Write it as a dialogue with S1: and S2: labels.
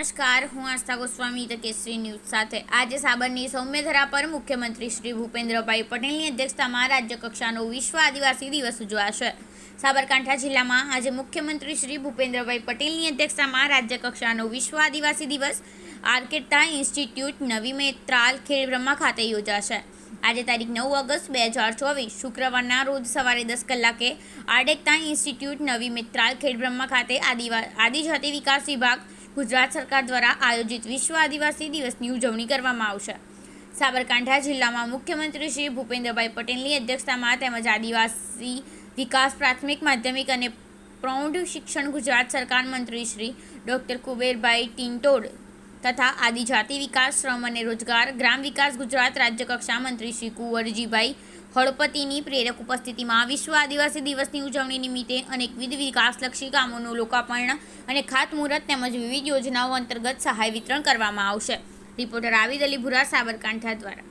S1: નમસ્કાર, હું આસ્થા ગોસ્વામી ધ કેસરી ન્યૂઝ સાથે આજે સાબરની સૌમ્યધરા પર મુખ્યમંત્રી શ્રી ભૂપેન્દ્રભાઈ પટેલની અધ્યક્ષતામાં રાજ્યકક્ષાનો વિશ્વ આદિવાસી દિવસ ઉજવાશે। સાબરકાંઠા જિલ્લામાં આજે મુખ્યમંત્રી શ્રી ભૂપેન્દ્રભાઈ પટેલની અધ્યક્ષતામાં રાજ્યકક્ષાનો વિશ્વ આદિવાસી દિવસ આર્કેટા ઇન્સ્ટિટ્યૂટ નવી મેત્રાલ ખેડબ્રહ્મા ખાતે યોજાશે। આજે તારીખ 9 ઓગસ્ટ 2024 શુક્રવારના રોજ સવારે 10 કલાકે આર્કેટા ઇન્સ્ટિટ્યૂટ નવી મેત્રાલ ખેડબ્રહ્મા ખાતે આદિજાતિ વિકાસ વિભાગ ગુજરાત સરકાર દ્વારા આયોજિત વિશ્વ આદિવાસી દિવસની ઉજવણી કરવામાં આવશે। સાબરકાંઠા જિલ્લામાં મુખ્યમંત્રી શ્રી ભૂપેન્દ્રભાઈ પટેલની અધ્યક્ષતામાં તેમજ આદિવાસી વિકાસ પ્રાથમિક માધ્યમિક અને પ્રૌઢ શિક્ષણ ગુજરાત સરકાર મંત્રી શ્રી ડૉક્ટર કુબેરભાઈ ટિંટોડ તથા આદિજાતિ વિકાસ શ્રમ અને રોજગાર ગ્રામ વિકાસ ગુજરાત રાજ્યકક્ષા મંત્રી શ્રી કુંવરજીભાઈ હળપતિની પ્રેરક ઉપસ્થિતિમાં વિશ્વ આદિવાસી દિવસની ઉજવણી નિમિત્તે અનેકવિધ વિકાસલક્ષી કામોનું લોકાર્પણ અને ખાતમુહૂર્ત તેમજ વિવિધ યોજનાઓ અંતર્ગત સહાય વિતરણ કરવામાં આવશે। રિપોર્ટર આવિદ અલી ભુરા, સાબરકાંઠા દ્વારા।